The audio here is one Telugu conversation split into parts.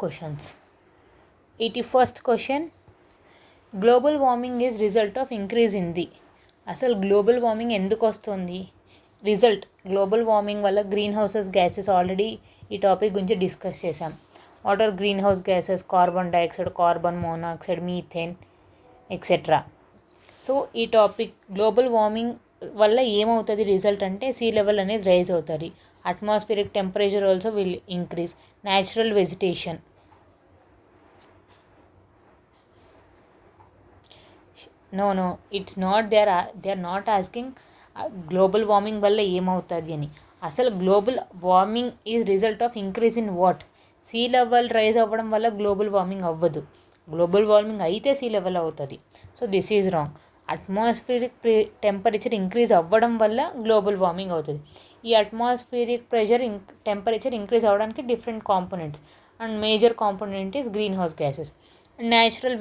questions. 81st question. Global warming is result of increase in the. అసలు గ్లోబల్ వార్మింగ్ ఎందుకు వస్తుంది? రిజల్ట్ గ్లోబల్ వార్మింగ్ వల్ల గ్రీన్ హౌసెస్ గ్యాసెస్ ఆల్రెడీ ఈ టాపిక్ గురించి డిస్కస్ చేసాం. What are greenhouse gases? Carbon dioxide, carbon monoxide, methane etcetera. So ఈ టాపిక్ గ్లోబల్ వార్మింగ్ వల్ల ఏమవుతుంది రిజల్ట్ అంటే సీ లెవెల్ అనేది రైజ్ అవుతుంది. Atmospheric temperature also will increase. Natural vegetation, no it's not, they are not asking global warming వల్ల ఏమవుతుంది అని. అసలు global warming is result of increase in what? Sea level rise అవ్వడం వల్ల గ్లోబల్ వార్మింగ్ అవ్వదు. గ్లోబల్ వార్మింగ్ అయితే సీ లెవెల్ అవుతుంది. So this is wrong. Atmospheric temperature increase అవ్వడం వల్ల గ్లోబల్ వార్మింగ్ అవుతుంది. ఈ అట్మాస్ఫిరిక్ టెంపరేచర్ ఇంక్రీజ్ అవ్వడానికి different components, and major component is greenhouse gases. Natural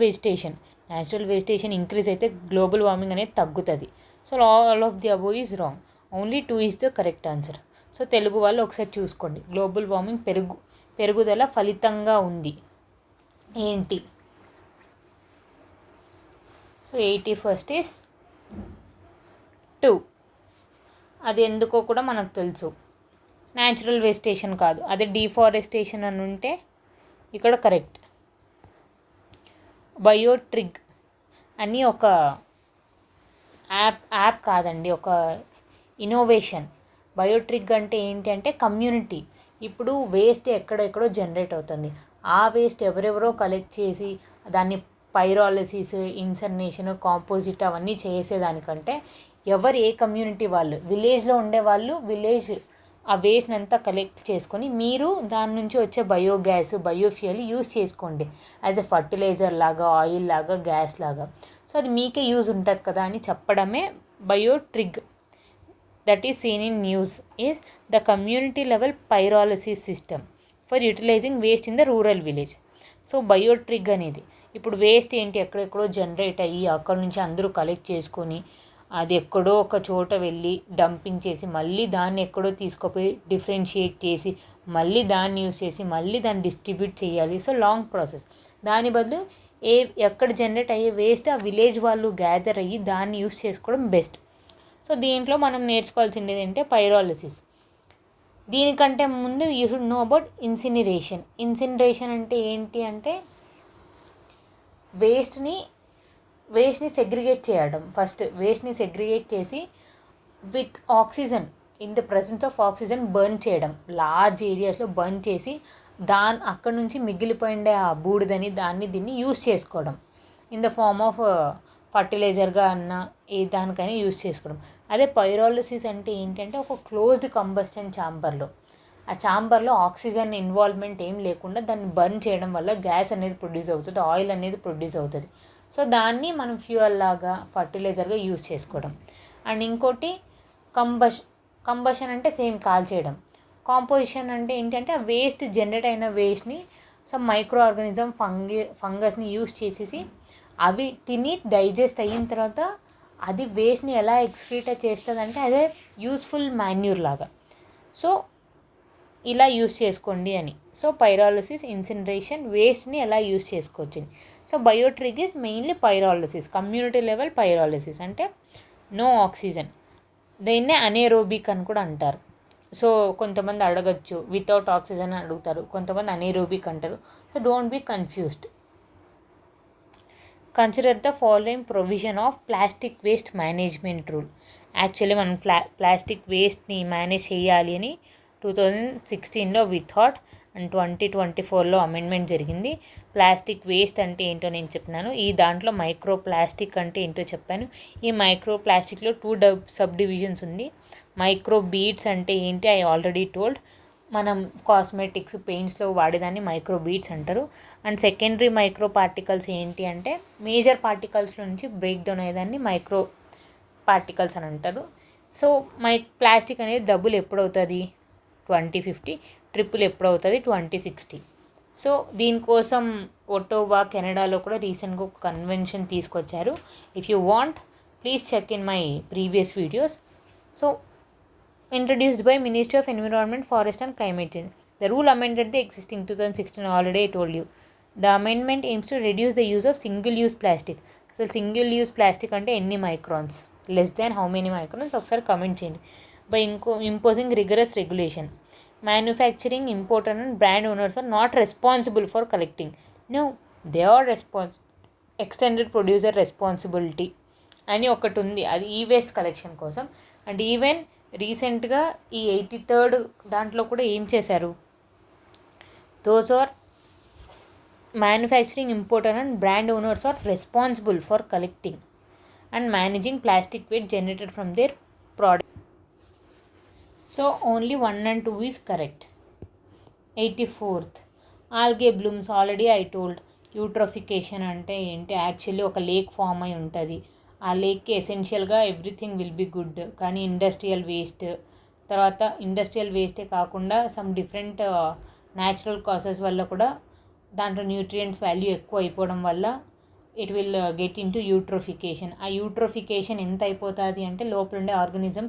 vegetation increase అయితే గ్లోబల్ వార్మింగ్ అనేది తగ్గుతుంది. So all of the above is wrong. Only 2 is the correct answer. So Telugu వాళ్ళు ఒకసారి చూసుకోండి. గ్లోబల్ వార్మింగ్ పెరుగుదల ఫలితంగా ఉంది ఏంటి? So 81st is 2. అది ఎందుకో కూడా మనకు తెలుసు. న్యాచురల్ వెజిటేషన్ కాదు, అదే డిఫారెస్టేషన్ అని ఉంటే ఇక్కడ కరెక్ట్. బయోట్రిగ్ అని ఒక యాప్ కాదండి, ఒక ఇన్నోవేషన్. బయోట్రిగ్ అంటే ఏంటి అంటే కమ్యూనిటీ. ఇప్పుడు వేస్ట్ ఎక్కడెక్కడో జనరేట్ అవుతుంది. ఆ వేస్ట్ ఎవరెవరో కలెక్ట్ చేసి దాన్ని పైరాలసిస్, ఇన్సర్నేషన్, కాంపోజిట్ అవన్నీ చేసేదానికంటే ఎవరు ఏ కమ్యూనిటీ వాళ్ళు, విలేజ్లో ఉండేవాళ్ళు విలేజ్ ఆ వేస్ట్ని అంతా కలెక్ట్ చేసుకొని మీరు దాని నుంచి వచ్చే బయోగ్యాస్, బయోఫ్యూయల్ యూస్ చేసుకోండి యాజ్ ఎ ఫర్టిలైజర్ లాగా, ఆయిల్ లాగా, గ్యాస్ లాగా. సో అది మీకే యూజ్ ఉంటుంది కదా అని చెప్పడమే Biotrig. That is seen in news is the community level pyrolysis system for utilizing waste in the rural village. So Biotrig అనేది ఇప్పుడు వేస్ట్ ఏంటి ఎక్కడెక్కడో జనరేట్ అయ్యి అక్కడ నుంచి అందరూ కలెక్ట్ చేసుకొని అది ఎక్కడో ఒక చోట వెళ్ళి డంపింగ్ చేసి మళ్ళీ దాన్ని ఎక్కడో తీసుకుపోయి డిఫరెన్షియేట్ చేసి మళ్ళీ దాన్ని యూస్ చేసి మళ్ళీ దాన్ని డిస్ట్రిబ్యూట్ చేయాలి. So long process. దాని బదులు ఎక్కడ జనరేట్ అయ్యే వేస్ట్ ఆ విలేజ్ వాళ్ళు గ్యాదర్ అయ్యి దాన్ని యూస్ చేసుకోవడం బెస్ట్. సో దీంట్లో మనం నేర్చుకోవాల్సింది ఏంటంటే పైరాలసిస్. దీనికంటే ముందు you should know about incineration. Incineration అంటే ఏంటి అంటే వేస్ట్ని సెగ్రిగేట్ చేయడం. ఫస్ట్ వేస్ట్ని సెగ్రిగేట్ చేసి with oxygen, in the presence of oxygen burn చేయడం. లార్జ్ ఏరియాస్లో బర్న్ చేసి అక్కడ నుంచి మిగిలిపోయిండే ఆ బూడిదని దీన్ని యూస్ చేసుకోవడం ఇన్ ద ఫార్మ్ ఆఫ్ ఫర్టిలైజర్గా అన్న ఏ దానికైనా యూస్ చేసుకోవడం. అదే పైరాలసిస్ అంటే ఏంటంటే ఒక క్లోజ్డ్ కంబస్షన్ ఛాంబర్లో, ఆ ఛాంబర్లో ఆక్సిజన్ ఇన్వాల్వ్మెంట్ ఏం లేకుండా దాన్ని బర్న్ చేయడం వల్ల గ్యాస్ అనేది ప్రొడ్యూస్ అవుతుంది, ఆయిల్ అనేది ప్రొడ్యూస్ అవుతుంది. సో దాన్ని మనం ఫ్యూయల్ లాగా, ఫర్టిలైజర్గా యూజ్ చేసుకోవడం. అండ్ ఇంకోటి కంబషన్ అంటే సేమ్ కాల్చేయడం. కాంపోజిషన్ అంటే ఏంటంటే ఆ వేస్ట్ జనరేట్ అయిన వేస్ట్ని సమ్ మైక్రో ఆర్గానిజం, ఫంగస్ని యూజ్ చేసేసి అవి తిని డైజెస్ట్ అయిన తర్వాత అది వేస్ట్ని ఎలా ఎక్స్క్రీట్ చేస్తుంది అంటే అదే యూస్ఫుల్ మాన్యూర్ లాగా. సో ఇలా యూస్ చేసుకోండి అని. సో పైరాలసిస్, ఇన్సినరేషన్, వేస్ట్ని ఎలా యూస్ చేసుకోవచ్చు. So Biotrig is mainly pyrolysis, community level pyrolysis అంటే నో ఆక్సిజన్. దీన్నే అనేరోబిక్ అని కూడా అంటారు. సో కొంతమంది అడగచ్చు వితౌట్ ఆక్సిజన్ అని అడుగుతారు, కొంతమంది అనేరోబిక్ అంటారు. So don't be confused. Consider the following provision of plastic waste management rule. Actually మనం ప్లాస్టిక్ వేస్ట్ని మేనేజ్ చేయాలి అని 2016లో విథాట్ అండ్ 2024లో అమెండ్మెంట్ జరిగింది. ప్లాస్టిక్ వేస్ట్ అంటే ఏంటో నేను చెప్తున్నాను. ఈ దాంట్లో మైక్రో ప్లాస్టిక్ అంటే ఏంటో చెప్పాను. ఈ మైక్రో ప్లాస్టిక్లో 2 సబ్ డివిజన్స్ ఉంది. మైక్రో బీడ్స్ అంటే ఏంటి ఐ ఆల్రెడీ టోల్డ్. మనం కాస్మెటిక్స్, పెయింట్స్లో వాడేదాన్ని మైక్రో బీడ్స్ అంటారు. అండ్ సెకండరీ మైక్రో పార్టికల్స్ ఏంటి అంటే మేజర్ పార్టికల్స్లో నుంచి బ్రేక్ డౌన్ అయ్యేదాన్ని మైక్రో పార్టికల్స్ అని అంటారు. సో ప్లాస్టిక్ అనేది డబుల్ ఎప్పుడవుతుంది? 2050. ట్రిపుల్ ఎప్పుడవుతుంది? 2060. సో దీనికోసం ఒటోవా, కెనడాలో కూడా రీసెంట్గా ఒక కన్వెన్షన్ తీసుకొచ్చారు. If you want please check in my previous videos. So introduced by Ministry of Environment, Forest and Climate Change. The rule amended the existing 2016 already I told you. The amendment aims to reduce the use of single-use plastic. అసలు సింగిల్ యూస్ ప్లాస్టిక్ అంటే ఎన్ని microns, less than how many microns ఒకసారి కమెంట్ చేయండి. By imposing rigorous regulation, manufacturing, importer and brand owners are not responsible for collecting. No, they are extended producer responsibility అని ఒకటి ఉంది, అది ఈ వేస్ట్ కలెక్షన్ కోసం. అండ్ ఈవెన్ రీసెంట్గా ఈ 83rd దాంట్లో కూడా ఏం చేశారు, those are manufacturing, importer and brand owners are responsible for collecting and managing plastic waste generated from their product. So only 1 and 2 is correct. 84th, algae blooms. Already I told, eutrophication అంటే ఏంటి, యాక్చువల్లీ ఒక లేక్ ఫామ్ అయి ఉంటుంది. ఆ లేక్కి ఎసెన్షియల్గా ఎవ్రీథింగ్ విల్ బి గుడ్, కానీ ఇండస్ట్రియల్ వేస్టే కాకుండా సమ్ డిఫరెంట్ న్యాచురల్ కాసెస్ వల్ల కూడా దాంట్లో న్యూట్రియంట్స్ వాల్యూ ఎక్కువ అయిపోవడం వల్ల it will get in to eutrophication. ఆ యూట్రోఫికేషన్ ఎంత అయిపోతుంది అంటే లోపల ఉండే ఆర్గానిజం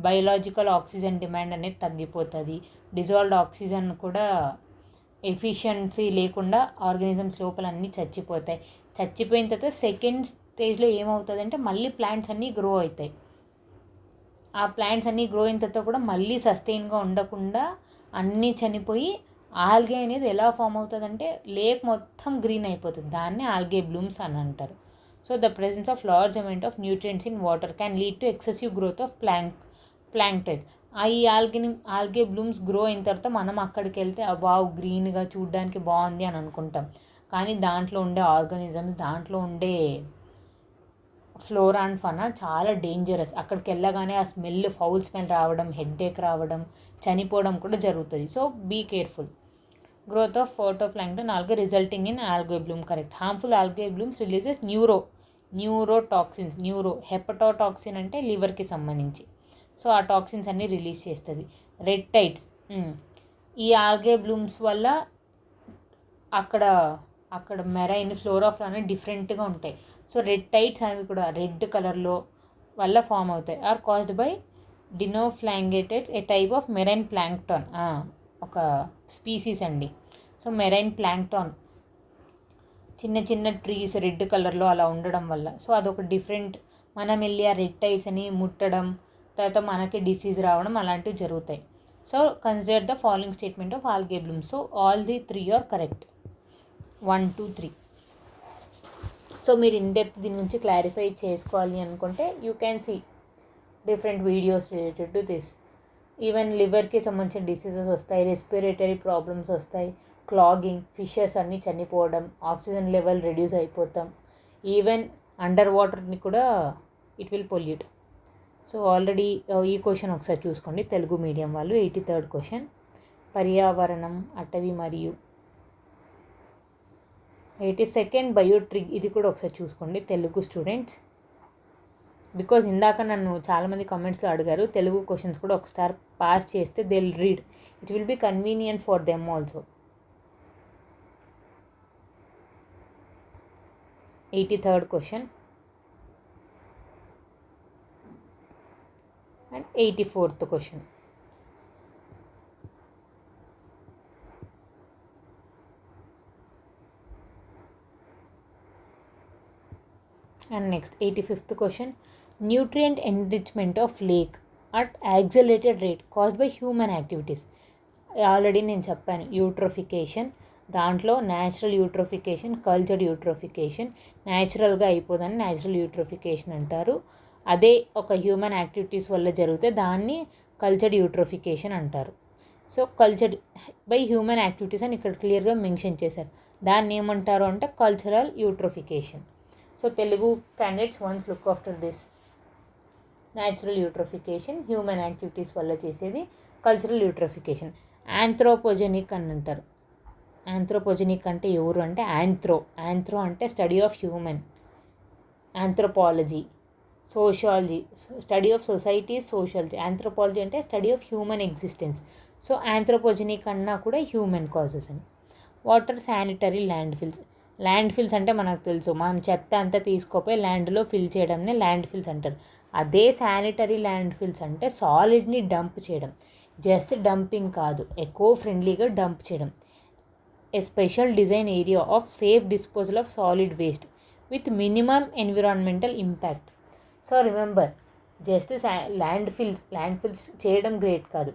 బయోలాజికల్ ఆక్సిజన్ డిమాండ్ అనేది తగ్గిపోతుంది. డిజాల్వ్డ్ ఆక్సిజన్ కూడా ఎఫిషియన్సీ లేకుండా ఆర్గానిజమ్స్ లోపల అన్నీ చచ్చిపోతాయి. చచ్చిపోయిన తర్వాత సెకండ్ స్టేజ్లో ఏమవుతుంది అంటే మళ్ళీ ప్లాంట్స్ అన్నీ గ్రో అవుతాయి. ఆ ప్లాంట్స్ అన్నీ గ్రో అయిన తర్వాత కూడా మళ్ళీ సస్టైన్గా ఉండకుండా అన్నీ చనిపోయి ఆల్గే అనేది ఎలా ఫామ్ అవుతుందంటే లేక్ మొత్తం గ్రీన్ అయిపోతుంది. దాన్ని ఆల్గే బ్లూమ్స్ అని అంటారు. So the presence of large amount of nutrients in water can lead to excessive growth of plankton. ఈ ఆల్గే బ్లూమ్స్ గ్రో అయిన తర్వాత మనం అక్కడికి వెళ్తే వావ్ గ్రీన్గా చూడడానికి బాగుంది అని అనుకుంటాం, కానీ దాంట్లో ఉండే ఆర్గానిజమ్స్, దాంట్లో ఉండే ఫ్లోరా అండ్ ఫనా చాలా డేంజరస్. అక్కడికి వెళ్ళగానే ఆ స్మెల్, ఫౌల్ స్మెల్ రావడం, హెడ్ఏక్ రావడం, చనిపోవడం కూడా జరుగుతుంది. So be careful. Growth of phytoplankton algae resulting in algae bloom. Correct. Harmful algae blooms releases neurotoxins. Hepatotoxin అంటే లివర్కి సంబంధించి. సో ఆ టాక్సిన్స్ అన్నీ రిలీజ్ చేస్తుంది. రెడ్ టైడ్స్, ఈ ఆల్గే బ్లూమ్స్ వల్ల అక్కడ మెరైన్ ఫ్లోరా ఫ్లానా డిఫరెంట్గా ఉంటాయి. సో రెడ్ టైడ్స్ అనేవి కూడా రెడ్ కలర్లో వల్ల ఫామ్ అవుతాయి. Are caused by dinoflagellates, a type of marine plankton, ఒక స్పీసీస్ అండి. సో మెరైన్ ప్లాంక్టాన్ చిన్న చిన్న ట్రీస్ రెడ్ కలర్లో అలా ఉండడం వల్ల, సో అదొక డిఫరెంట్, మనం వెళ్ళి ఆ రెడ్ టైడ్స్ అని ముట్టడం, తర్వాత మనకి డిసీజ్ రావడం అలాంటివి జరుగుతాయి. So consider the following statement of algae bloom. So all the 3 are correct. 1, 2, 3. So మీరు ఇన్డెప్త్ దీని నుంచి క్లారిఫై చేసుకోవాలి అనుకుంటే you can see different videos related to this. Even లివర్కి సంబంధించిన డిసీజెస్ వస్తాయి, రెస్పిరేటరీ ప్రాబ్లమ్స్ వస్తాయి, క్లాగింగ్, ఫిషెస్ అన్నీ చనిపోవడం, ఆక్సిజన్ లెవెల్ రెడ్యూస్ అయిపోతాం, ఈవెన్ అండర్ వాటర్ని కూడా it will pollute. So already ఈ క్వశ్చన్ ఒకసారి చూసుకోండి, తెలుగు మీడియం వాళ్ళు. 83rd క్వశ్చన్, పర్యావరణం, అటవీ మరియు 82nd బయోట్రిగ్. ఇది కూడా ఒకసారి చూసుకోండి తెలుగు స్టూడెంట్స్, బికాజ్ ఇందాక నన్ను చాలామంది కమెంట్స్లో అడిగారు తెలుగు క్వశ్చన్స్ కూడా ఒకసారి పాస్ చేస్తే they will read, it will be convenient for them also. 83rd question and 84th question. And next 85th question, nutrient enrichment of lake at accelerated rate caused by human activities. Already నేను చెప్పాను యూట్రోఫికేషన్, దాంట్లో న్యాచురల్ యూట్రోఫికేషన్, కల్చర్డ్ యూట్రోఫికేషన్. న్యాచురల్గా అయిపోదని న్యాచురల్ యూట్రోఫికేషన్ అంటారు. అదే ఒక హ్యూమన్ యాక్టివిటీస్ వల్ల జరిగితే దాన్ని కల్చర్డ్ యూట్రోఫికేషన్ అంటారు. So cultured by human activities అని ఇక్కడ క్లియర్గా మెన్షన్ చేశారు. దాన్ని ఏమంటారు అంటే cultural eutrophication. So Telugu candidates once look after this. Natural eutrophication human activities వల్ల చేసేది, కల్చరల్ యూట్రోఫికేషన్. యాంథ్రోపోజెనిక్ అని అంటారు. యాంథ్రోపోజెనిక్ అంటే ఎవరు అంటే యాంథ్రో అంటే study of human, anthropology, sociology study of society, sociology. Anthropology అంటే study of human existence. So anthropogenic అన్నా కూడా హ్యూమన్ కాజెస్ అని. వాటర్ శానిటరీ ల్యాండ్ ఫిల్స్ అంటే మనకు తెలుసు, మనం చెత్త అంతా తీసుకోపోయి ల్యాండ్లో ఫిల్ చేయడంనే ల్యాండ్ ఫిల్స్ అంటారు. అదే శానిటరీ ల్యాండ్ ఫిల్స్ అంటే సాలిడ్ని డంప్ చేయడం. జస్ట్ డంపింగ్ కాదు, ఎకో ఫ్రెండ్లీగా డంప్ చేయడం. A special design area of safe disposal of solid waste with minimum environmental impact. So remember, just landfills చేయడం గ్రేట్ కాదు,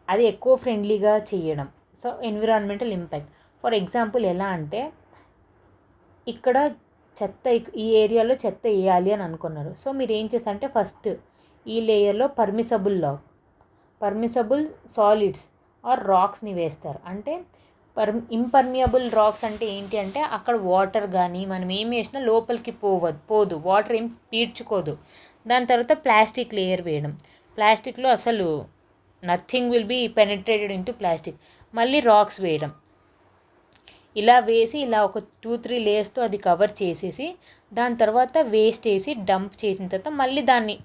అది ఎకో ఫ్రెండ్లీగా చేయడం. So environmental impact. For example ఎలా అంటే, ఇక్కడ చెత్త ఈ ఏరియాలో చెత్త వేయాలి అని అనుకున్నారు. సో మీరు ఏం చేస్తారంటే ఫస్ట్ ఈ లేయర్లో పర్మిసబుల్ సాలిడ్స్ ఆర్ రాక్స్ని వేస్తారు. అంటే ఇంపర్మియబుల్ రాక్స్ అంటే ఏంటి అంటే, అక్కడ వాటర్ కానీ మనం ఏం వేసినా లోపలికి పోదు, వాటర్ ఏం పీడ్చుకోదు. దాని తర్వాత ప్లాస్టిక్ లేయర్ వేయడం. ప్లాస్టిక్లో అసలు nothing will be penetrated into plastic. మళ్ళీ రాక్స్ వేయడం. ఇలా వేసి ఇలా ఒక 2-3 లేయర్స్తో అది కవర్ చేసేసి దాని తర్వాత వేస్ట్ వేసి డంప్ చేసిన తర్వాత మళ్ళీ దాన్ని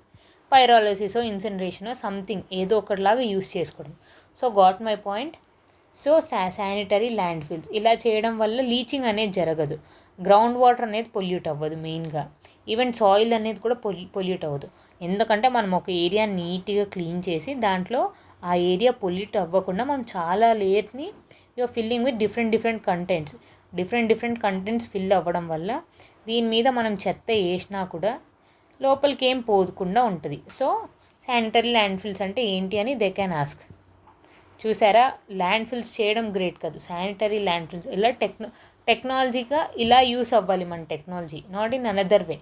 పైరాలసిస్ ఇన్సినరేషన్ సంథింగ్ ఏదో ఒకటిలాగా యూస్ చేసుకోవడం. So got my point. So sanitary land fills ఇలా చేయడం వల్ల లీచింగ్ అనేది జరగదు, గ్రౌండ్ వాటర్ అనేది పొల్యూట్ అవ్వదు, మెయిన్గా ఈవెన్ సాయిల్ అనేది కూడా పొల్యూట్ అవ్వదు. ఎందుకంటే మనం ఒక ఏరియా నీట్గా క్లీన్ చేసి దాంట్లో ఆ ఏరియా పొల్యూట్ అవ్వకుండా మనం చాలా లేయర్స్ని you're filling with different contents fill అవ్వడం వల్ల దీని మీద మనం చెత్త వేసినా కూడా లోపలికి ఏం పోకుండా ఉంటుంది. సో శానిటరీ ల్యాండ్ ఫిల్స్ అంటే ఏంటి అని దే క్యాన్ ఆస్క్. చూసారా, ల్యాండ్ ఫిల్స్ చేయడం గ్రేట్ కాదు, శానిటరీ ల్యాండ్ ఫిల్స్ ఇలా టెక్నాలజీగా ఇలా యూస్ అవ్వాలి మన technology, not in another way.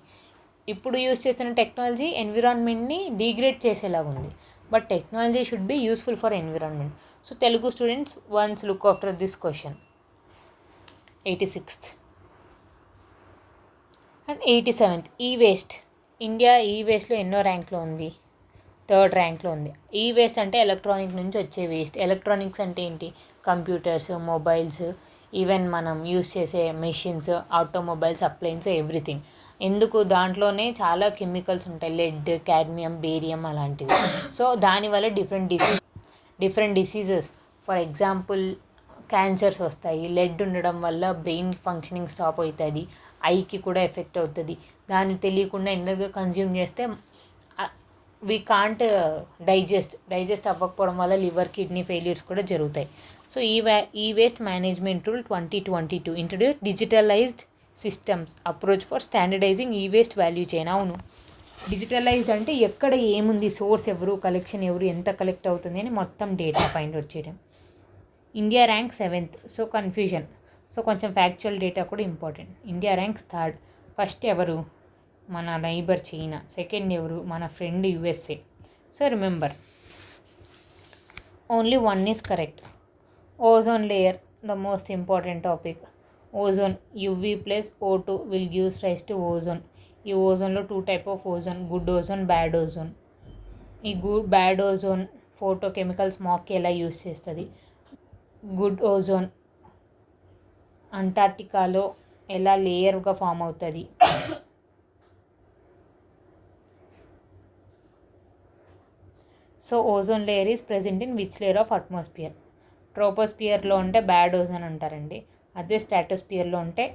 ఇప్పుడు యూస్ చేస్తున్న టెక్నాలజీ ఎన్విరాన్మెంట్ని డిగ్రేడ్ చేసేలాగా ఉంది, but technology should be useful for environment. So Telugu students once look after this question. 86th and 87th ఈ వేస్ట్. ఇండియా ఈ వేస్ట్లో ఎన్నో ర్యాంక్లో ఉంది? 3rd ర్యాంక్లో ఉంది. ఈ వేస్ట్ అంటే ఎలక్ట్రానిక్ నుంచి వచ్చే వేస్ట్. ఎలక్ట్రానిక్స్ అంటే ఏంటి? కంప్యూటర్స్, మొబైల్స్, ఈవెన్ మనం యూస్ చేసే మెషిన్స్, ఆటోమొబైల్స్, అప్లయన్స్, ఎవ్రీథింగ్. ఎందుకు? దాంట్లోనే చాలా కెమికల్స్ ఉంటాయి, లెడ్, కాడ్మియం, బేరియం అలాంటివి. సో దానివల్ల different diseases, for example cancers వస్తాయి. లెడ్ ఉండడం వల్ల బ్రెయిన్ ఫంక్షనింగ్ స్టాప్ అవుతుంది, ఐకి కూడా ఎఫెక్ట్ అవుతుంది. దాన్ని తెలియకుండా ఎన్నర్గా కన్జ్యూమ్ చేస్తే వీ కాంట్ డైజెస్ట్ అవ్వకపోవడం వల్ల లివర్, కిడ్నీ ఫెయిల్యూర్స్ కూడా జరుగుతాయి. సో ఈ waste management rule 2022 introduce digitalized systems approach for standardizing ఈ వేస్ట్ వాల్యూ చైన్. అవును, డిజిటలైజ్డ్ అంటే ఎక్కడ ఏముంది, సోర్స్ ఎవరు, కలెక్షన్ ఎవరు, ఎంత కలెక్ట్ అవుతుంది అని మొత్తం డేటా ఫైండ్ అవుట్ చేయడం. India rank 7th. So confusion. So కొంచెం ఫ్యాక్చువల్ డేటా కూడా important. India ranks 3rd. First ఎవరు? మన నైబర్ చైనా. సెకండ్ ఎవరు? మన friend USA. So remember, only one is correct. Ozone layer, the most important topic. Ozone UV plus O2 will gives rise to ozone. ఈ ఓజోన్లో 2 type of ozone, good ozone, bad ozone. ఈ బ్యాడ్ ఓజోన్ ఫోటో కెమికల్ స్మాగ్కి ఎలా యూస్ చేస్తుంది? గుడ్ ఓజోన్ అంటార్టికాలో ఎలా లేయర్గా ఫామ్ అవుతుంది? So ozone layer is present in which layer of atmosphere? ట్రోపోస్ఫియర్లో ఉంటే బ్యాడ్ ఓజోన్ అంటారండి, అదే స్ట్రాటోస్ఫియర్లో ఉంటే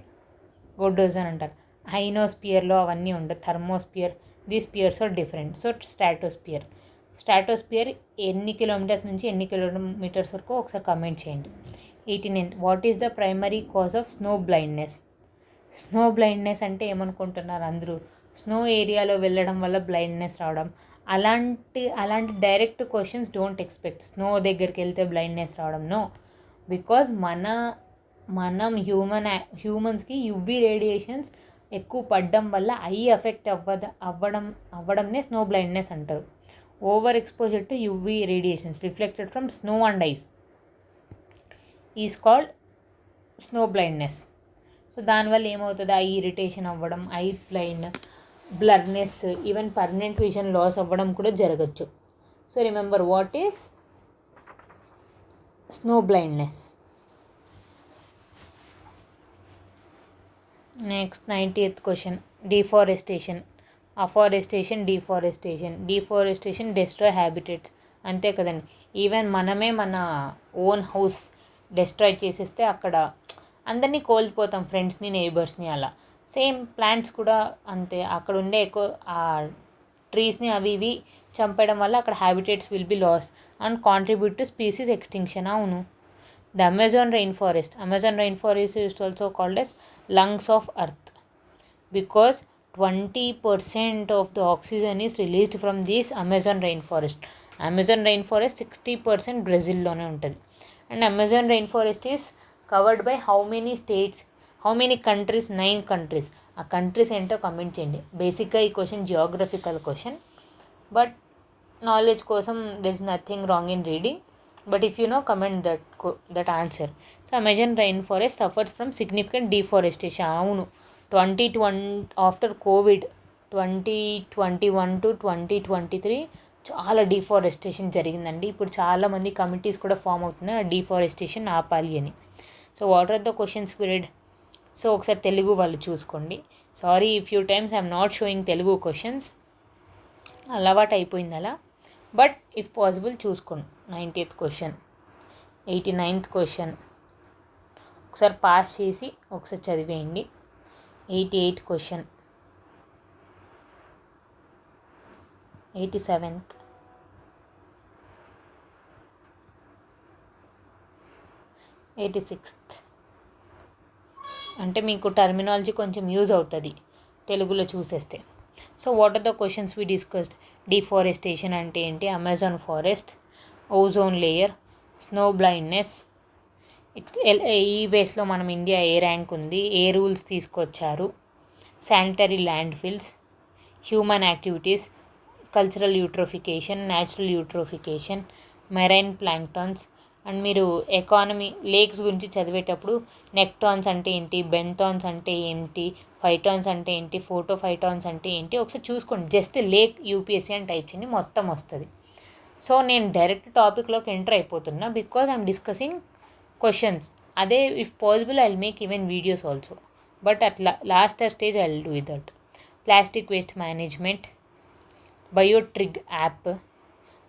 గుడ్ ఓజోన్ అంటారు. ఐనోస్ఫియర్లో అవన్నీ ఉండదు. Thermosphere, the spheres are different. So stratosphere ఎన్ని కిలోమీటర్స్ నుంచి ఎన్ని కిలోమీటర్స్ వరకు ఒకసారి కమెంట్ చేయండి. 89. What is the primary cause of snow blindness? Snow blindness అంటే ఏమనుకుంటున్నారు అందరూ? స్నో ఏరియాలో వెళ్ళడం వల్ల బ్లైండ్నెస్ రావడం. అలాంటి direct questions don't expect. Snow దగ్గరికి వెళ్తే బ్లైండ్నెస్ రావడం, నో. బికాజ్ మనం హ్యూమన్స్కి యువి రేడియేషన్స్ ఎక్కువ పడడం వల్ల ఐ ఎఫెక్ట్ అవ్వడంనే స్నో బ్లైండ్నెస్ అంటారు. Over exposure to UV radiations reflected from snow and ice is called snow blindness. So దానివల్ల ఏమవుతుంది? ఐ ఇరిటేషన్ అవ్వడం, eye blurness, even permanent vision loss అవ్వడం కూడా జరగచ్చు. So remember, what is snow blindness? Next 90th question. Deforestation, deforestation destroy habitats, అంతే కదండి. ఈవెన్ మనమే మన ఓన్ హౌస్ డెస్ట్రాయ్ చేసేస్తే అక్కడ అందరినీ కోల్పోతాం, ఫ్రెండ్స్ని, నేబర్స్ని. అలా సేమ్ ప్లాంట్స్ కూడా అంతే. అక్కడ ఉండే ఎక్కువ ట్రీస్ని అవి ఇవి చంపేయడం వల్ల అక్కడ habitats will be lost and contribute to species extinction. అవును. The Amazon rain forest is also called as lungs of earth because 20% of the oxygen is released from this Amazon rainforest. 60% బ్రెజిల్లోనే ఉంటుంది. And Amazon rain forest is covered by how many states, how many countries? 9 countries. ఆ కంట్రీస్ ఏంటో కమెంట్ చేయండి. బేసిక్గా ఈ question geographical question, but knowledge కోసం there is nothing wrong in reading, but if you know comment that answer. So Amazon rain forest suffers from significant deforestation. అవును, 2020 ఆఫ్టర్ కోవిడ్ 2021 to 2023 చాలా డిఫారెస్టేషన్ జరిగిందండి. ఇప్పుడు చాలామంది కమిటీస్ కూడా ఫామ్ అవుతున్నాయి ఆ డిఫారెస్టేషన్ ఆపాలి అని. So what are the questions we read? సో ఒకసారి తెలుగు వాళ్ళు చూసుకోండి. సారీ ఈ few times I'm not showing Telugu questions, అలవాటు అయిపోయింది అలా. బట్ ఇఫ్ పాసిబుల్ చూసుకోండి. 90th క్వశ్చన్, 89th క్వశ్చన్ ఒకసారి పాస్ చేసి ఒకసారి చదివేయండి. 88th question, 87th, 86th. అంటే మీకు టర్మినాలజీ కొంచెం యూజ్ అవుతుంది తెలుగులో చూసేస్తే. So what are the questions we discussed? Deforestation అంటే ఏంటి, Amazon forest, ozone layer, snow blindness, ఈ వేస్లో మనం ఇండియా ఏ ర్యాంక్ ఉంది, ఏ రూల్స్ తీసుకొచ్చారు, sanitary land fils, human activities, cultural eutrophication, natural eutrophication, marine planktons. And మీరు ఎకానమీ లేక్స్ గురించి చదివేటప్పుడు నెక్టాన్స్ అంటే ఏంటి, బెంథాన్స్ అంటే ఏంటి, ఫైటాన్స్ అంటే ఏంటి, ఫోటోఫైటాన్స్ అంటే ఏంటి ఒకసారి చూసుకోండి. జస్ట్ లేక్ యూపీఎస్సీ అని టైప్ చేయండి, మొత్తం వస్తుంది. సో నేను డైరెక్ట్ టాపిక్లోకి ఎంటర్ అయిపోతున్నా బికాజ్ ఐఎమ్ డిస్కసింగ్ క్వశ్చన్స్. అదే if possible I will make even videos also, but అట్లా last stage I will do that. Plastic waste management, బయోట్రిగ్ app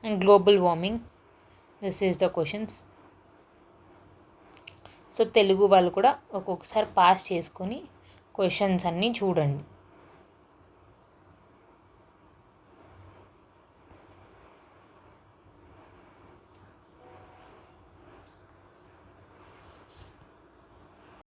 and global warming. This is the questions. So Telugu వాళ్ళు కూడా ఒక్కొక్కసారి పాస్ చేసుకొని క్వశ్చన్స్ అన్నీ చూడండి.